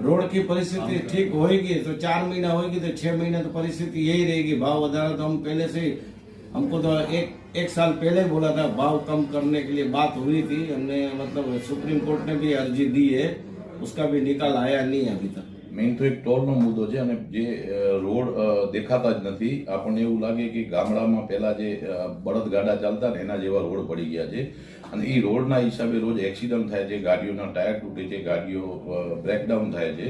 Road की परिस्थिति ठीक होएगी तो 4 महीना होएगी तो 6 महीने तो परिस्थिति यही रहेगी। भाव वधारा तो हम पहले से ही, हमको तो एक साल पहले बोला था भाव कम करने के लिए बात हुई थी। हमने मतलब सुप्रीम कोर्ट ने भी अर्जी दी है, उसका भी निकाल आया नहीं है अभी तक। મેઇન તો એક ટોલનો મુદ્દો છે અને જે રોડ દેખાતા જ નથી. આપણને એવું લાગે કે ગામડામાં પહેલા જે બળદગાડા ચાલતા ને એના જેવા રોડ પડી ગયા છે અને એ રોડના હિસાબે રોજ એક્સિડન્ટ થાય છે, ગાડીઓના ટાયર તૂટે છે, ગાડીઓ બ્રેકડાઉન થાય છે.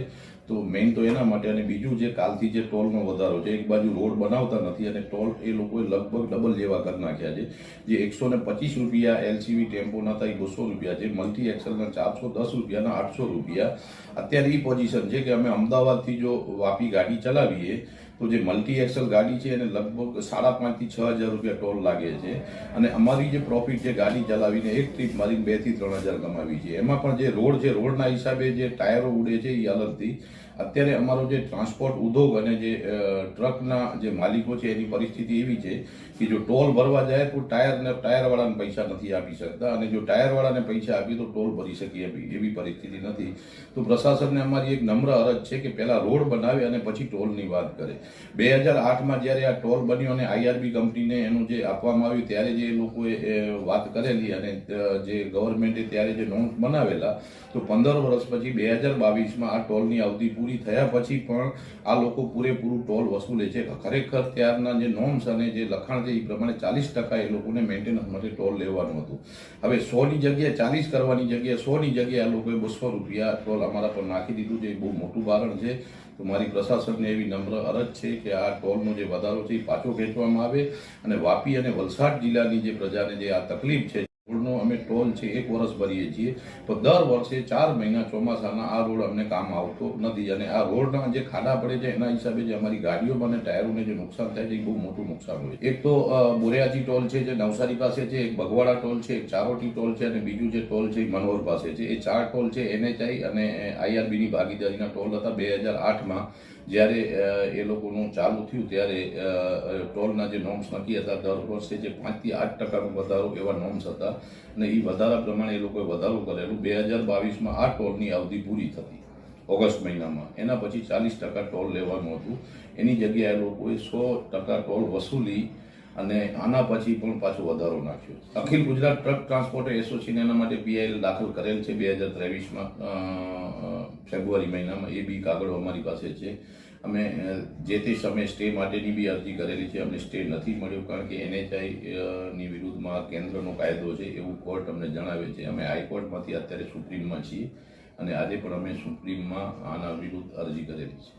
તો મેઇન તો એના માટે. અને બીજું જે કાલથી જે ટોલનો વધારો છે, એક બાજુ રોડ બનાવતા નથી અને ટોલ એ લોકોએ લગભગ ડબલ જેવા કરી નાખ્યા છે. જે 125 રૂપિયા એલસીવી ટેમ્પોના હતા એ 200 રૂપિયા છે, મલ્ટી એક્સેલના 410 રૂપિયાના 800 રૂપિયા. અત્યારે એ પોઝિશન છે કે અમે અમદાવાદથી જો વાપી ગાડી ચલાવીએ તો જે મલ્ટી એક્સેલ ગાડી છે એને લગભગ 5,500 થી 6,000 રૂપિયા ટોલ લાગે છે. અને અમારી જે પ્રોફિટ છે ગાડી ચલાવીને એક ટ્રીપ મારી 2,000 થી 3,000 કમાવી છે. એમાં પણ જે રોડ છે, રોડના હિસાબે જે ટાયરો ઉડે છે એ અલગથી. અત્યારે અમારો જે ટ્રાન્સપોર્ટ ઉદ્યોગ અને જે ટ્રકના જે માલિકો છે એની પરિસ્થિતિ એવી છે કે જો ટોલ ભરવા જાય તો ટાયરવાળાને પૈસા નથી આપી શકતા અને જો ટાયરવાળાને પૈસા આપીએ તો ટોલ ભરી શકીએ એવી પરિસ્થિતિ નથી. તો પ્રશાસનને અમારી એક નમ્ર અરજ છે કે પહેલા રોડ બનાવે અને પછી ટોલની વાત કરે. 2008માં જ્યારે આ ટોલ બન્યો અને આઈઆરબી કંપનીને એનું જે આપવામાં આવ્યું ત્યારે જે લોકોએ વાત કરેલી અને જે ગવર્મેન્ટે ત્યારે જે નોંધ બનાવેલા, તો 15 વર્ષ પછી 2022માં આ ટોલની અવધિ પૂરી થયા પછી પણ આ લોકો પૂરેપૂરું ટોલ વસૂલે છે. ખરેખર ત્યારના જે નોર્મ્સ અને જે લખાણ છે એ પ્રમાણે 40% એ લોકોને મેન્ટેનન્સ માટે ટોલ લેવાનું હતું. હવે 100ની જગ્યાએ 40 કરવાની જગ્યાએ 100ની જગ્યાએ આ લોકોએ 200 રૂપિયા ટોલ અમારા પર નાખી દીધું છે. એ બહુ મોટું કારણ છે. તો મારી પ્રશાસનને એવી નમ્ર અરજ છે કે આ ટોલનો જે વધારો છે એ પાછો ખેંચવામાં આવે અને વાપી અને વલસાડ જિલ્લાની જે પ્રજાને જે આ તકલીફ છે, રોડનો અમે ટોલ છે 1 વર્ષ ભરીએ છીએ તો દર વર્ષે 4 મહિના ચોમાસાના આ રોડ અમને કામ આવતો નથી. અને આ રોડના જે ખાડા પડે છે એના હિસાબે જે અમારી ગાડીઓમાં અને ટાયરોને જે નુકસાન થાય છે એ બહુ મોટું નુકસાન હોય છે. એક તો બોરિયાજી ટોલ છે જે નવસારી પાસે છે, એક બગવાડા ટોલ છે, એક ચારોટી ટોલ છે અને બીજું જે ટોલ છે એ મનોહર પાસે છે. એ 4 ટોલ છે NHI અને આઈઆરબીની ભાગીદારીના ટોલ હતા. 2008માં જ્યારે એ લોકોનું ચાલુ થયું ત્યારે ટોલના જે નોર્મ્સ નક્કી હતા દર વર્ષે જે 5 થી 8% વધારો એવા નોર્મ્સ હતા અને એ વધારા પ્રમાણે એ લોકોએ વધારો કરેલું. 2022માં આ ટોલની અવધિ પૂરી થતી ઓગસ્ટ મહિનામાં. એના પછી 40% ટોલ લેવાનું હતું. એની જગ્યાએ એ લોકોએ 100% ટોલ વસૂલી અને આના પછી પણ પાછો વધારો નાખ્યો. અખિલ ગુજરાત ટ્રક ટ્રાન્સપોર્ટ એસોસિએશન એના માટે PIL દાખલ કરેલ છે 2023માં ફેબ્રુઆરી મહિનામાં. એ બી કાગળો અમારી પાસે છે. અમે જે તે સમયે સ્ટે માટેની બી અરજી કરેલી છે. અમને સ્ટે નથી મળ્યો કારણ કે NHI ની વિરુદ્ધમાં કેન્દ્રનો કાયદો છે એવું કોર્ટ અમને જણાવે છે. અમે હાઈકોર્ટમાંથી અત્યારે સુપ્રીમમાં છીએ અને આજે પણ અમે સુપ્રીમમાં આના વિરુદ્ધ અરજી કરેલી છે.